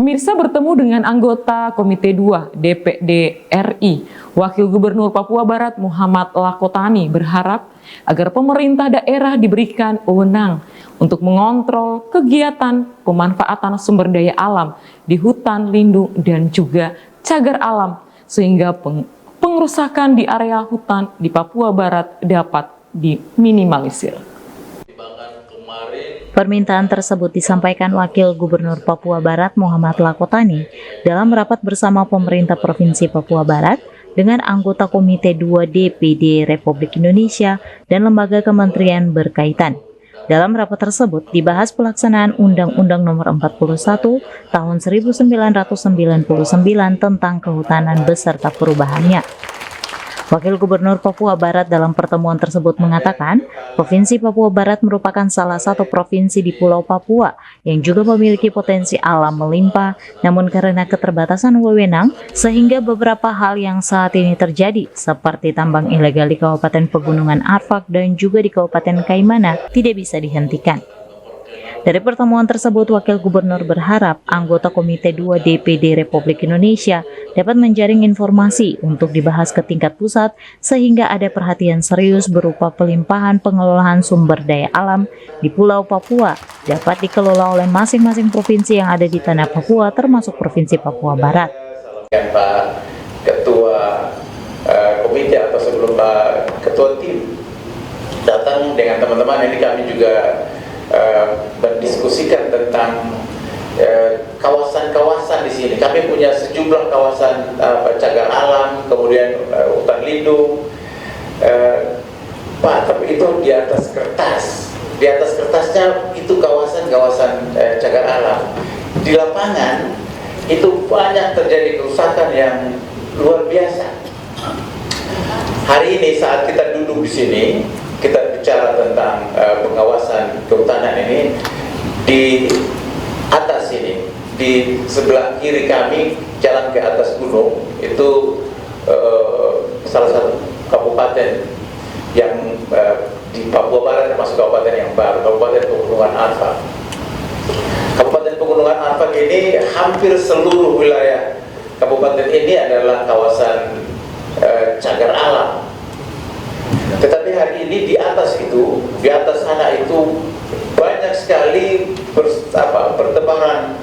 Pemirsa bertemu dengan anggota Komite 2 DPD RI, Wakil Gubernur Papua Barat Muhammad Lakotani berharap agar pemerintah daerah diberikan wewenang untuk mengontrol kegiatan pemanfaatan sumber daya alam di hutan lindung dan juga cagar alam sehingga pengerusakan di area hutan di Papua Barat dapat diminimalisir. Permintaan tersebut disampaikan Wakil Gubernur Papua Barat Muhammad Lakotani dalam rapat bersama pemerintah Provinsi Papua Barat dengan anggota Komite 2 DPD Republik Indonesia dan lembaga kementerian berkaitan. Dalam rapat tersebut dibahas pelaksanaan Undang-Undang Nomor 41 Tahun 1999 tentang kehutanan beserta perubahannya. Wakil Gubernur Papua Barat dalam pertemuan tersebut mengatakan, Provinsi Papua Barat merupakan salah satu provinsi di Pulau Papua yang juga memiliki potensi alam melimpah, namun karena keterbatasan wewenang, sehingga beberapa hal yang saat ini terjadi, seperti tambang ilegal di Kabupaten Pegunungan Arfak dan juga di Kabupaten Kaimana, tidak bisa dihentikan. Dari pertemuan tersebut, Wakil Gubernur berharap anggota Komite 2 DPD Republik Indonesia dapat menjaring informasi untuk dibahas ke tingkat pusat sehingga ada perhatian serius berupa pelimpahan pengelolaan sumber daya alam di Pulau Papua dapat dikelola oleh masing-masing provinsi yang ada di tanah Papua termasuk Provinsi Papua Barat. Pak Ketua Komite atau sebelum Pak Ketua Tim datang dengan teman-teman ini kami juga mendiskusikan tentang kawasan-kawasan di sini. Kami punya sejumlah kawasan cagar alam, kemudian hutan lindung. Pak, tapi itu di atas kertas. Di atas kertasnya itu kawasan-kawasan cagar alam. Di lapangan itu banyak terjadi kerusakan yang luar biasa. Hari ini saat kita duduk di sini, kita bicara tentang pengawasan kehutanan ini. Di atas ini, di sebelah kiri kami jalan ke atas gunung itu salah satu kabupaten yang di Papua Barat termasuk kabupaten yang baru, Kabupaten Pegunungan Arfak. Kabupaten Pegunungan Arfak ini hampir seluruh wilayah kabupaten ini adalah kawasan cagar alam. Tetapi hari ini di atas itu, di atas sana itu banyak sekali pertebaran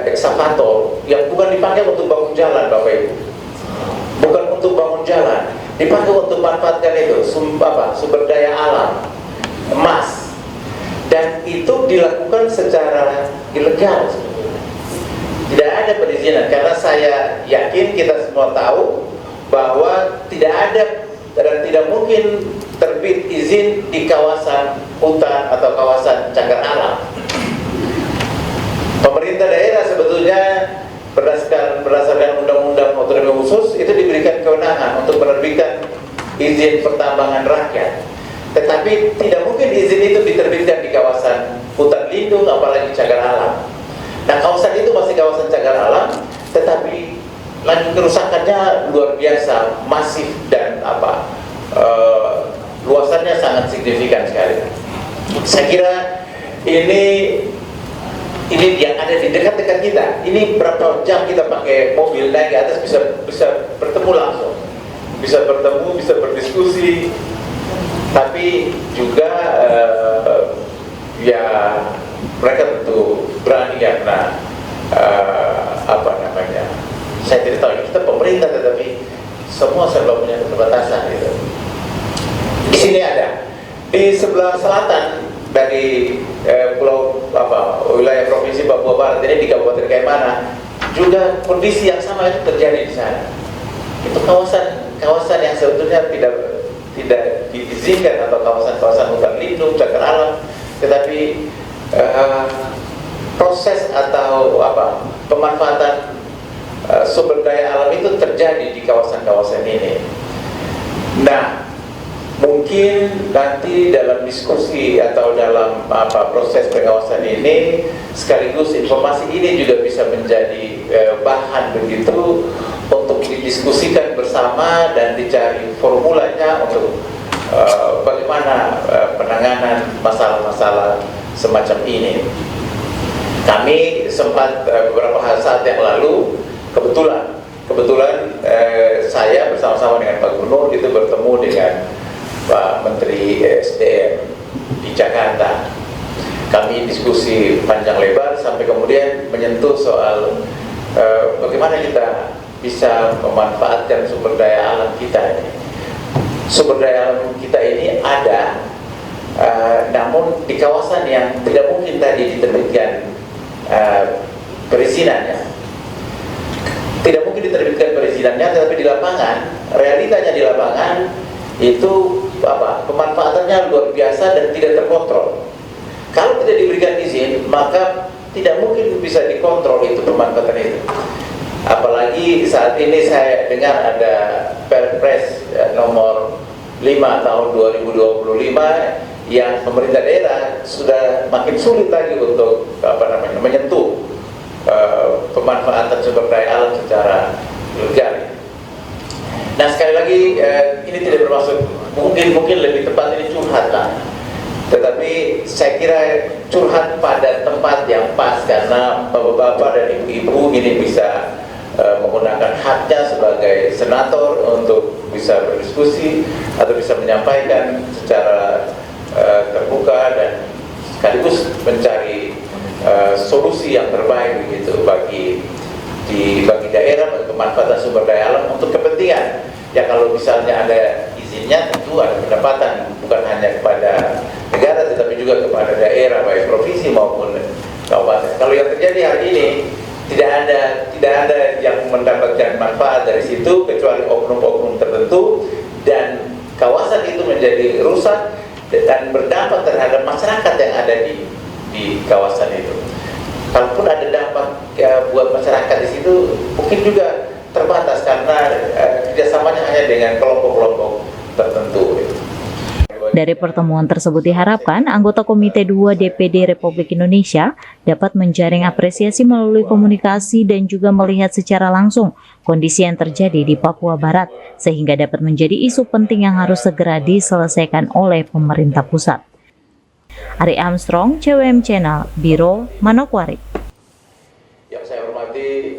eksavator yang bukan dipakai untuk bangun jalan, Bapak Ibu. Bukan untuk bangun jalan, dipakai untuk manfaatkan itu sumber daya alam, emas. Dan itu dilakukan secara ilegal. Tidak ada perizinan, karena saya yakin kita semua tahu bahwa tidak ada dan tidak mungkin terbit izin di kawasan hutan atau kawasan cagar alam. Pemerintah daerah sebetulnya berdasarkan undang-undang otonomi khusus itu diberikan kewenangan untuk menerbitkan izin pertambangan rakyat. Tetapi tidak mungkin izin itu diterbitkan di kawasan hutan lindung apalagi cagar alam. Nah, kawasan itu masih kawasan cagar alam, tetapi laju kerusakannya luar biasa, masif dan luasannya sangat signifikan sekali. Saya kira ini yang ada di dekat-dekat kita. Ini berapa jam kita pakai mobil naik ke atas bisa bertemu langsung, bisa bertemu, bisa berdiskusi. Tapi juga ya mereka tentu berani karena saya tidak tahu, kita pemerintah tetapi semua serba punya keterbatasan gitu. Di sini ada di sebelah selatan dari wilayah Provinsi Papua Barat ini di Kabupaten Kaimana juga kondisi yang sama itu terjadi di sana. Itu kawasan yang sebetulnya tidak diizinkan atau kawasan-kawasan hutan lindung, cagar alam, tetapi proses atau pemanfaatan sumber daya alam itu terjadi di kawasan-kawasan ini. Nah, mungkin nanti dalam diskusi atau dalam proses pengawasan ini sekaligus informasi ini juga bisa menjadi bahan begitu untuk didiskusikan bersama dan dicari formulanya untuk bagaimana penanganan masalah-masalah semacam ini. Kami sempat beberapa saat yang lalu kebetulan saya bersama-sama dengan Pak Gubernur itu bertemu dengan Pak Menteri SDM di Jakarta. Kami diskusi panjang lebar sampai kemudian menyentuh soal bagaimana kita bisa memanfaatkan sumber daya alam kita ini. Sumber daya alam kita ini ada, namun di kawasan yang tidak mungkin tadi diterbitkan perizinannya. Tidak mungkin diterbitkan perizinannya, tetapi di lapangan, realitanya di lapangan itu pemanfaatannya luar biasa dan tidak terkontrol. Kalau tidak diberikan izin, maka tidak mungkin bisa dikontrol itu pemanfaatan itu. Apalagi saat ini saya dengar ada Perpres nomor 5 tahun 2025 yang pemerintah daerah sudah makin sulit lagi untuk menyentuh pemanfaatan sumber daya alam secara legal. Nah, sekali lagi ini tidak bermaksud mungkin lebih tepat ini curhat lah. Tetapi saya kira curhat pada tempat yang pas, karena bapak-bapak dan ibu-ibu ini bisa menggunakan haknya sebagai senator untuk bisa berdiskusi atau bisa menyampaikan secara terbuka dan sekaligus mencari solusi yang terbaik begitu bagi daerah, bagi pemanfaatan sumber daya alam untuk kepentingan. Ya kalau misalnya ada izinnya tentu ada pendapatan bukan hanya kepada negara tetapi juga kepada daerah baik provinsi maupun kabupaten. Kalau yang terjadi hari ini tidak ada yang mendapatkan manfaat dari situ kecuali oknum-oknum tertentu, dan kawasan itu menjadi rusak dan berdampak terhadap masyarakat yang ada di kawasan itu. Kalaupun ada dampak buat masyarakat di situ mungkin juga terbatas karena kerjasamanya hanya dengan kelompok-kelompok tertentu. Dari pertemuan tersebut diharapkan anggota Komite 2 DPD Republik Indonesia dapat menjaring apresiasi melalui komunikasi dan juga melihat secara langsung kondisi yang terjadi di Papua Barat sehingga dapat menjadi isu penting yang harus segera diselesaikan oleh pemerintah pusat. Ari Armstrong, CWM Channel, Biro Manokwari. Yang saya hormati